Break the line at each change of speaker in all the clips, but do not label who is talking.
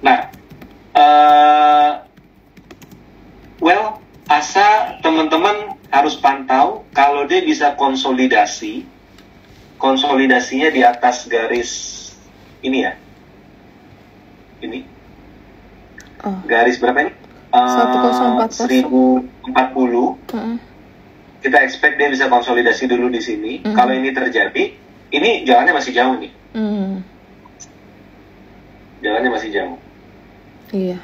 Nah, ASA teman-teman harus pantau kalau dia bisa konsolidasinya di atas garis ini ya. Ini. Garis berapa ini? 1040. Kita expect dia bisa konsolidasi dulu di sini. Kalau ini terjadi, ini jalannya masih jauh nih. Jalannya masih jauh.
Iya.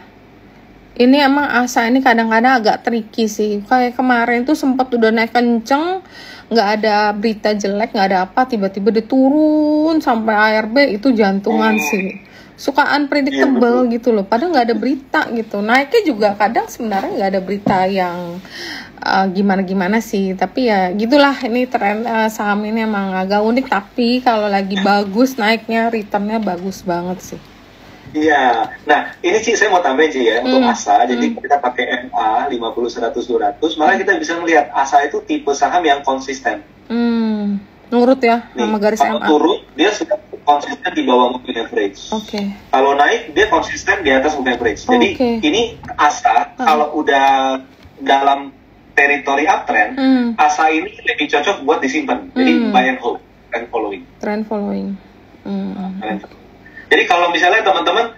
Ini emang ASA ini kadang-kadang agak tricky sih. Kayak kemarin tuh sempat udah naik kenceng, nggak ada berita jelek, nggak ada apa, tiba-tiba dia turun sampai ARB itu jantungan sih. Suka unpredictable gitu loh. Padahal nggak ada berita gitu. Naiknya juga kadang sebenarnya nggak ada berita yang gimana-gimana sih. Tapi ya gitulah, ini tren saham ini emang agak unik. Tapi kalau lagi bagus naiknya, returnnya bagus banget sih.
Iya, nah ini sih saya mau tambahin sih ya untuk ASA. Jadi kita pakai MA 50, 100, 200, malah kita bisa melihat ASA itu tipe saham yang konsisten.
Nurut ya sama garis
kalau
MA.
Turun dia sudah konsisten di bawah moving average. Kalau naik dia konsisten di atas moving average. Jadi ini ASA kalau udah dalam teritori uptrend, ASA ini lebih cocok buat disimpan. Jadi buy and hold, trend following. Jadi kalau misalnya teman-teman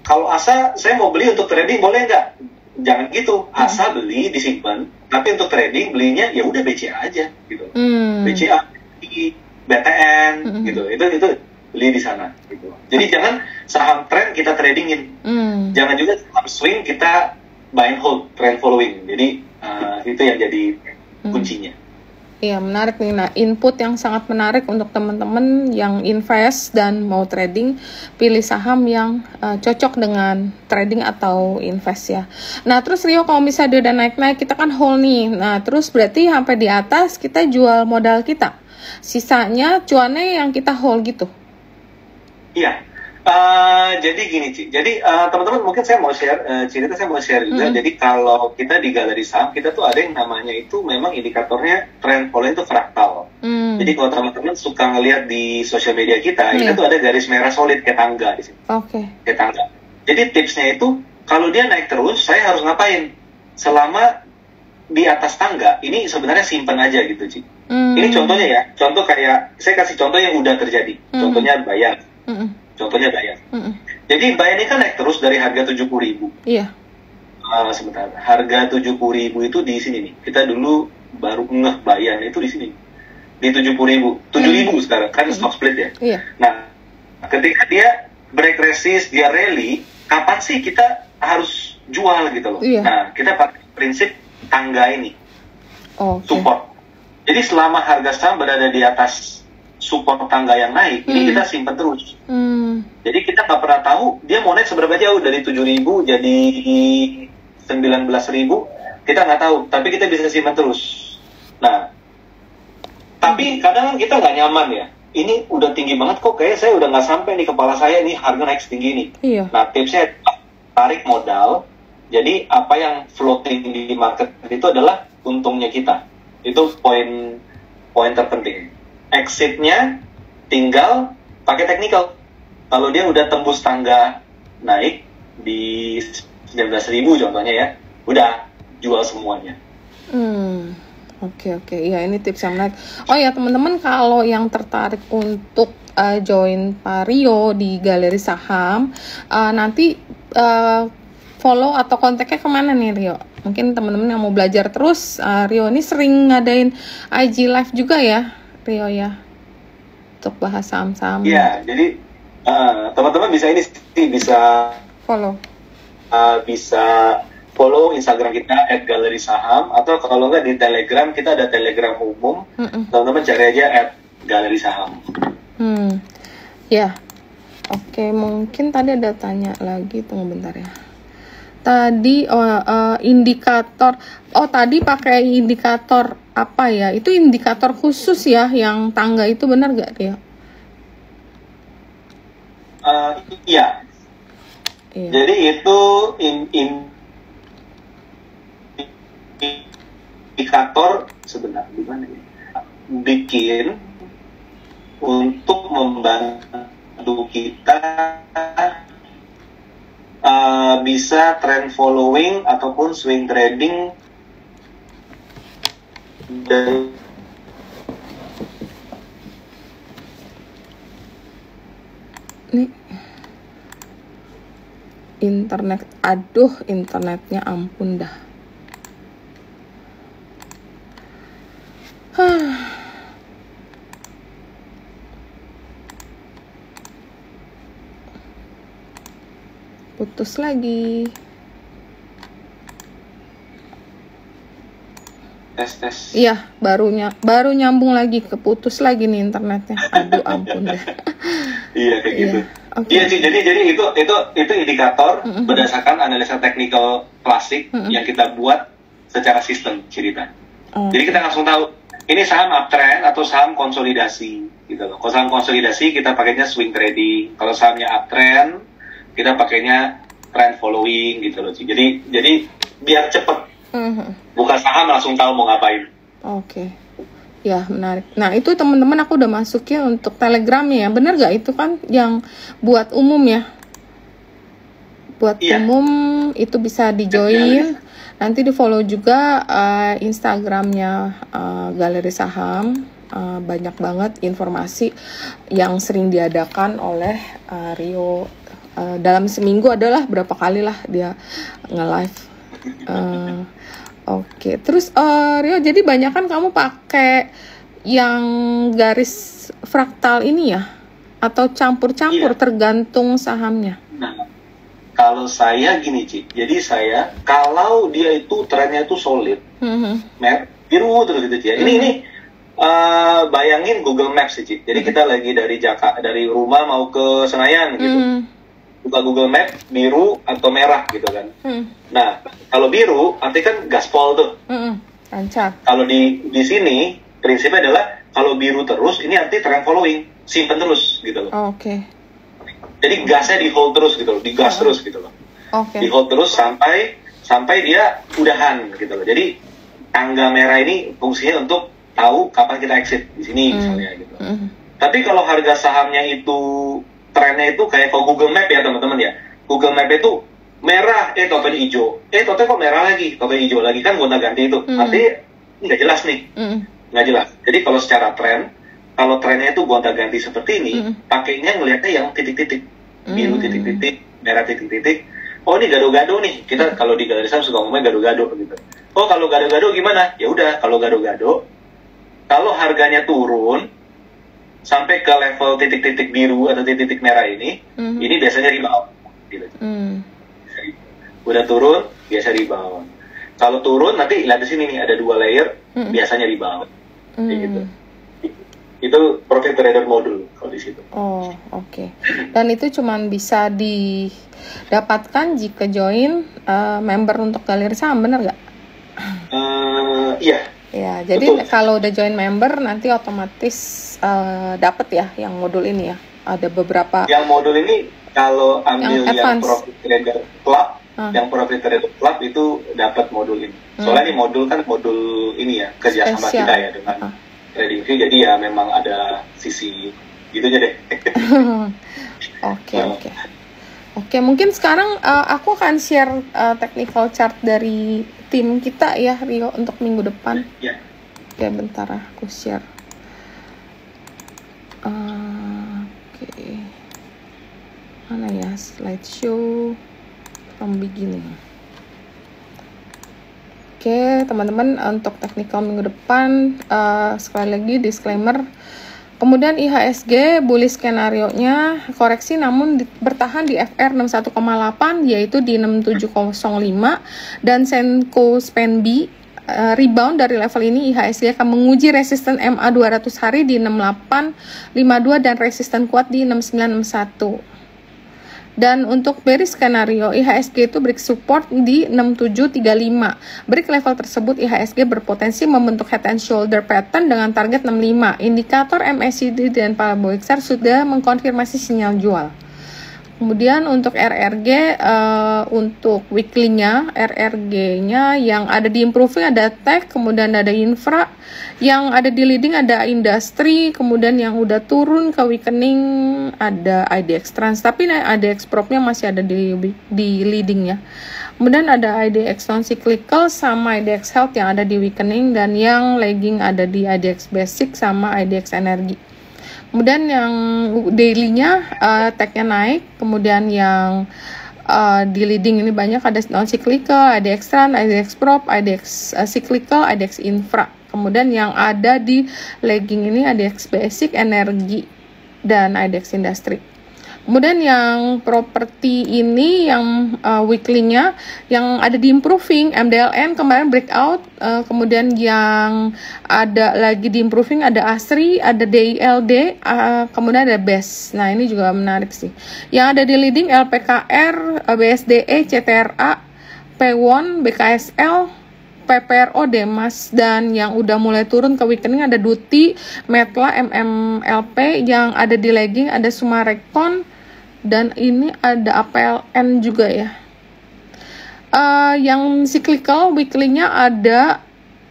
kalau ASA saya mau beli untuk trading boleh nggak? Jangan gitu. ASA beli disimpan, tapi untuk trading belinya ya udah BCA aja gitu. BCA, BTN gitu. Itu beli di sana gitu. Jadi jangan saham trend kita tradingin. Jangan juga saham swing kita buy and hold, trend following. Jadi itu yang jadi kuncinya.
Iya, menarik nih. Nah, input yang sangat menarik untuk teman-teman yang invest dan mau trading, pilih saham yang cocok dengan trading atau invest ya. Nah, terus Rio, kalau misalnya dia udah naik-naik, kita kan hold nih. Nah, terus berarti sampai di atas kita jual modal kita. Sisanya cuannya yang kita hold gitu.
Iya. Jadi gini Ci, jadi teman-teman mungkin saya mau share cerita, saya mau share juga. Jadi kalau kita di galeri saham, kita tuh ada yang namanya itu memang indikatornya trend following itu fraktal. Jadi kalau teman-teman suka ngelihat di sosial media kita tuh ada garis merah solid kayak tangga di sini. Kayak tangga. Jadi tipsnya itu kalau dia naik terus, saya harus ngapain? Selama di atas tangga, ini sebenarnya simpen aja gitu Ci. Ini contohnya ya, contoh kayak saya kasih contoh yang udah terjadi. Contohnya bayar. Contohnya Bayan. Jadi Bayan ini kan naik terus dari harga 70.000.
Iya.
Sebentar. Harga 70.000 itu di sini nih. Kita dulu baru ngeh Bayan itu di sini. Di 70.000. 7.000 sekarang kan stock split ya.
Iya.
Nah, ketika dia break resist, dia rally, kapan sih kita harus jual gitu loh.
Iya.
Nah, kita pakai prinsip tangga ini. Support. Jadi selama harga saham berada di atas support tangga yang naik, ini kita simpan terus. Jadi kita nggak pernah tahu dia mau naik seberapa jauh, dari 7.000 jadi 19.000, kita nggak tahu, tapi kita bisa simpan terus. Nah, tapi kadang kita nggak nyaman ya, ini udah tinggi banget kok, kayak saya udah nggak sampai nih kepala saya, ini harga naik setinggi ini. Nah, tipsnya tarik modal. Jadi apa yang floating di market itu adalah untungnya kita. Itu poin terpenting. Exitnya tinggal pakai technical. Kalau dia udah tembus tangga naik di 19.000 contohnya ya, udah jual semuanya.
Oke. Ya, ini tips yang menarik. Oh ya teman-teman, kalau yang tertarik untuk join Pak Rio di galeri saham, nanti follow atau kontaknya kemana nih Rio? Mungkin teman-teman yang mau belajar terus, Rio ini sering ngadain IG live juga ya Rio ya, untuk bahas saham-saham.
Iya, jadi teman-teman bisa
follow,
bisa follow Instagram kita @galerisaham, atau kalau nggak di Telegram, kita ada Telegram umum. Teman-teman cari aja @galerisaham.
Ya, oke. Mungkin tadi ada tanya lagi, tunggu bentar ya. Tadi indikator, tadi pakai indikator apa ya? Itu indikator khusus ya, yang tangga itu benar gak Rio?
Iya. Jadi itu indikator sebenarnya gimana ya? Bikin untuk membantu kita bisa trend following ataupun swing trading dan
Nih internet, aduh internetnya ampun dah. Putus lagi.
tes.
Iya, baru nyambung lagi, keputus lagi nih internetnya. Aduh ampun deh.
Iya kayak gitu.
Okay.
Iya sih, jadi itu indikator berdasarkan analisa teknikal klasik yang kita buat secara sistem cerita. Jadi kita langsung tahu ini saham uptrend atau saham konsolidasi gitu loh. Kalau saham konsolidasi kita pakainya swing trading. Kalau sahamnya uptrend kita pakainya trend following gitu loh. Jadi biar cepet buka saham langsung tahu mau ngapain.
Oke. Ya menarik. Nah itu teman-teman aku udah masukin untuk Telegramnya ya. Bener gak itu kan yang buat umum ya? Buat umum itu bisa di-join. Nanti di-follow juga Instagramnya Galeri Saham. Banyak banget informasi yang sering diadakan oleh Rio. Dalam seminggu adalah berapa kali lah dia nge-live. Oke, terus Rio, jadi banyak kan kamu pakai yang garis fraktal ini ya? Atau campur-campur tergantung sahamnya?
Nah, kalau saya gini Ci, jadi saya kalau dia itu trennya itu solid, biru terus gitu Ci ya. Ini bayangin Google Maps sih Ci. Jadi kita lagi dari rumah mau ke Senayan gitu. Buka Google Map biru atau merah gitu kan. Nah, kalau biru arti kan gaspol tuh.
Lancar.
Kalau di sini prinsipnya adalah kalau biru terus ini arti trend following, simpen terus gitu loh.
Oke.
Jadi gasnya di hold terus gitu loh, digas terus gitu loh. Di hold terus sampai dia udahan gitu loh. Jadi tangga merah ini fungsinya untuk tahu kapan kita exit di sini misalnya gitu. Tapi kalau harga sahamnya itu trennya itu kayak kalau Google Map ya teman-teman ya. Google Map itu merah, totalnya hijau. Totalnya kok merah lagi, totalnya hijau lagi kan gonta-ganti itu. Artinya nggak jelas nih. Nggak jelas. Jadi kalau secara tren, kalau trennya itu gonta-ganti seperti ini, pakainya ngelihatnya yang titik-titik. Biru titik-titik, merah titik-titik. Oh ini gado-gado nih. Kita kalau di Galeri Saham suka ngomongnya gado-gado gitu. Oh kalau gado-gado gimana? Ya udah, kalau gado-gado, kalau harganya turun sampai ke level titik-titik biru atau titik-titik merah ini biasanya rebound gitu. Udah turun biasa rebound. Kalau turun nanti lihat di sini nih ada 2 layer biasanya rebound gitu. Itu profit trader modul kalau di situ.
Oh oke. Dan itu cuman bisa didapatkan jika join member untuk Galeri Saham, bener nggak?
Iya.
Ya, jadi kalau udah join member nanti otomatis dapat ya yang modul ini ya. Ada beberapa.
Yang modul ini kalau ambil yang Profit Trader Club, yang Profit Trader Club itu dapat modul ini. Soalnya ini modul kan modul ini ya kerjasama kita ya dengan TradingView. Jadi ya memang ada sisi gitunya deh. Oke, mungkin sekarang aku akan share technical chart dari tim kita ya Rio untuk minggu depan. Oke, bentar aku share. Oke. Mana ya slideshow from beginning. Oke, teman-teman, untuk technical minggu depan sekali lagi disclaimer. Kemudian IHSG bullish skenario-nya koreksi namun bertahan di FR 61,8 yaitu di 6705 dan Senko SPNB rebound dari level ini. IHSG akan menguji resisten MA 200 hari di 6852 dan resisten kuat di 6961. Dan untuk bearish skenario IHSG itu break support di 6735. Break level tersebut IHSG berpotensi membentuk head and shoulder pattern dengan target 65. Indikator MACD dan parabolic chart sudah mengkonfirmasi sinyal jual.
Kemudian untuk RRG, untuk weekly-nya, RRG-nya yang ada di improving ada tech, kemudian ada infra, yang ada di leading ada industri, kemudian yang udah turun ke weakening ada IDX Trans, tapi IDX Prop-nya masih ada di leading-nya. Kemudian ada IDX non-cyclical sama IDX Health yang ada di weakening, dan yang lagging ada di IDX Basic sama IDX Energi. Kemudian yang daily-nya tech-nya naik, kemudian yang di leading ini banyak ada non-cyclical, IDX Trans, IDX Prop, IDX cyclical, IDX Infra. Kemudian yang ada di lagging ini IDX Basic, Energi, dan IDX Industri. Kemudian yang properti ini yang weekly-nya yang ada di improving, MDLN kemarin breakout, kemudian yang ada lagi di improving ada ASRI, ada DILD, kemudian ada BES. Nah, ini juga menarik sih. Yang ada di leading LPKR, BSDE, CTRA, P1, BKSL, PPRO, Demas, dan yang udah mulai turun ke weakening ada Duti, Metla, MMLP, yang ada di lagging ada Sumarekon, dan ini ada APLN juga ya. Yang cyclical weekly-nya ada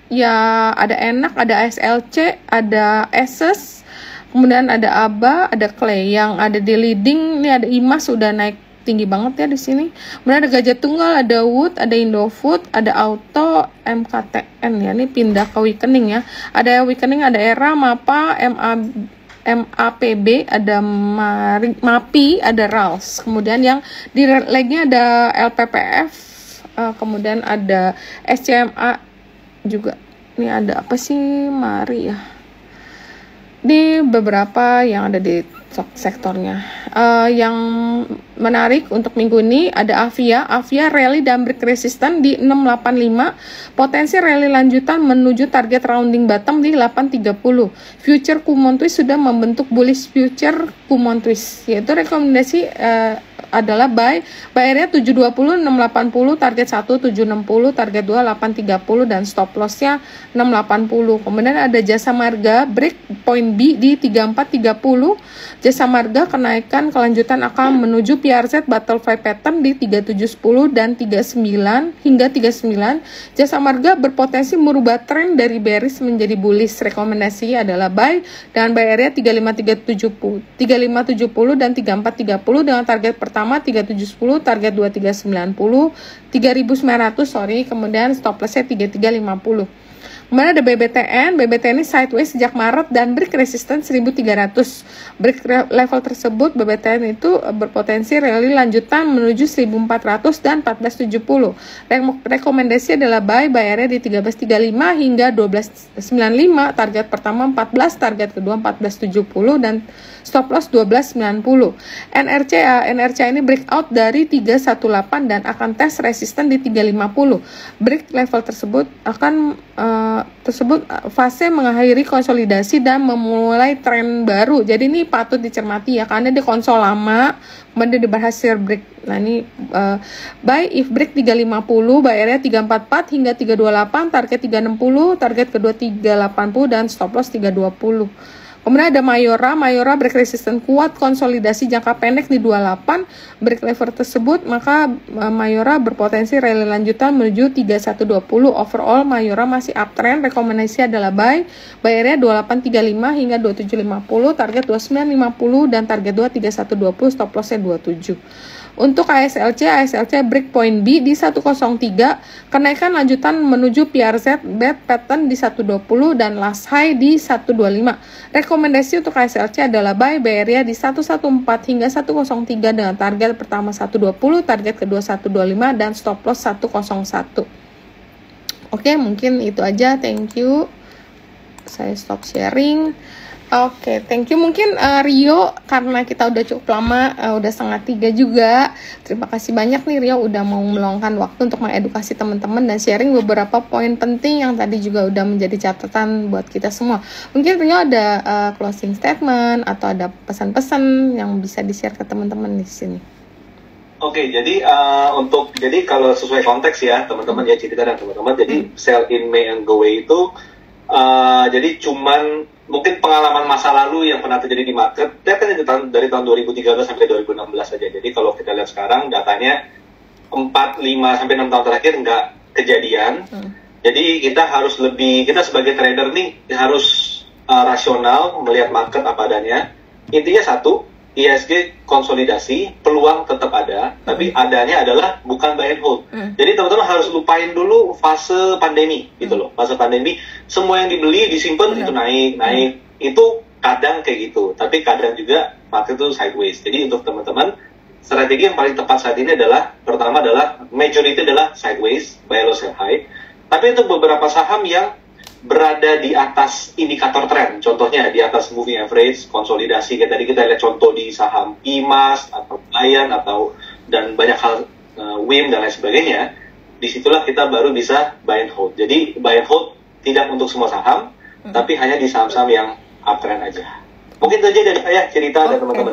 Enak, ada SLC, ada ESES, kemudian ada ABA, ada Clay. Yang ada di leading ini ada IMAS sudah naik tinggi banget ya di sini. Kemudian ada Gajah Tunggal, ada Wood, ada Indofood, ada Auto, MKTN ya. Ini pindah ke weakening ya. Ada weakening, ada ERA, MAPA, MAPB, ada MAPI, ada RALS. Kemudian yang di leg-nya ada LPPF, kemudian ada SCMA juga. Ini ada apa sih? Mari ya. Di beberapa yang ada di sektornya. Yang menarik untuk minggu ini ada Avia rally dan break resisten di 685, potensi rally lanjutan menuju target rounding bottom di 830. Future Kumon Twist sudah membentuk bullish future Kumon Twist, yaitu rekomendasi adalah buy area 720, 680, target 1 760, target 2 830, dan stop lossnya 680. Kemudian ada Jasa Marga break point B di 3430. Jasa Marga kenaikan kelanjutan akan menuju PRZ Butterfly Pattern di 3710 dan 39 hingga 39. Jasa Marga berpotensi merubah tren dari bearish menjadi bullish. Rekomendasi adalah buy dan buy area 35370 dan 3430 dengan target pertama 3710, target 2390, 3900 kemudian stop lossnya 3350. Kemudian ada BBTN ini sideways sejak Maret dan break resistance 1300. Break level tersebut BBTN itu berpotensi rally lanjutan menuju 1400 dan 1470. Rekomendasi adalah buy area di 1335 hingga 1295, target pertama 14, target kedua 1470 dan stop loss 1290. NRCA ini breakout dari 318 dan akan tes resisten di 350. Break level tersebut akan fase mengakhiri konsolidasi dan memulai tren baru. Jadi ini patut dicermati ya, karena di konsol lama kemudian berhasil break. Nah ini buy if break 350, buy area 344 hingga 328, target 360, target kedua 380 dan stop loss 320. Kemudian ada Mayora break resisten kuat, konsolidasi jangka pendek di 28, break level tersebut, maka Mayora berpotensi rally lanjutan menuju 3120. Overall Mayora masih uptrend, rekomendasi adalah buy area 2835 hingga 2750, target 2950 dan target 23120, stop lossnya 27. Untuk ASLC breakpoint B di 103, kenaikan lanjutan menuju PRZ bed pattern di 120 dan last high di 125. Rekomendasi untuk ASLC adalah buy area di 114 hingga 103 dengan target pertama 120, target kedua 125 dan stop loss 101. Oke, mungkin itu aja. Thank you. Saya stop sharing. Oke, thank you. Mungkin Rio, karena kita udah cukup lama, udah 2:30 juga. Terima kasih banyak nih Rio udah mau meluangkan waktu untuk mengedukasi teman-teman dan sharing beberapa poin penting yang tadi juga udah menjadi catatan buat kita semua. Mungkin Rio ada closing statement atau ada pesan-pesan yang bisa di-share ke teman-teman di sini.
Oke, jadi jadi kalau sesuai konteks ya teman-teman ya cerita dan teman-teman, jadi sell in May and go away itu Jadi cuman mungkin pengalaman masa lalu yang pernah terjadi di market, lihat kan dari tahun 2013 sampai 2016 saja. Jadi kalau kita lihat sekarang datanya 4, 5 sampai 6 tahun terakhir nggak kejadian. Jadi kita harus kita sebagai trader nih harus rasional melihat market apa adanya. Intinya satu, IHSG konsolidasi, peluang tetap ada, tapi adanya adalah bukan buy and hold. Jadi teman-teman harus lupain dulu fase pandemi gitu loh. Fase pandemi semua yang dibeli disimpan itu naik. Itu kadang kayak gitu, tapi kadang juga market itu sideways. Jadi untuk teman-teman strategi yang paling tepat saat ini adalah pertama adalah majority adalah sideways, buy low sell high. Tapi untuk beberapa saham yang berada di atas indikator tren, contohnya di atas moving average, konsolidasi, kayak tadi kita lihat contoh di saham IMAS atau Lion dan banyak hal WIM dan lain sebagainya, disitulah kita baru bisa buy and hold. Jadi buy and hold tidak untuk semua saham, tapi hanya di saham-saham yang uptrend aja. Mungkin itu aja dari saya cerita dan teman-teman.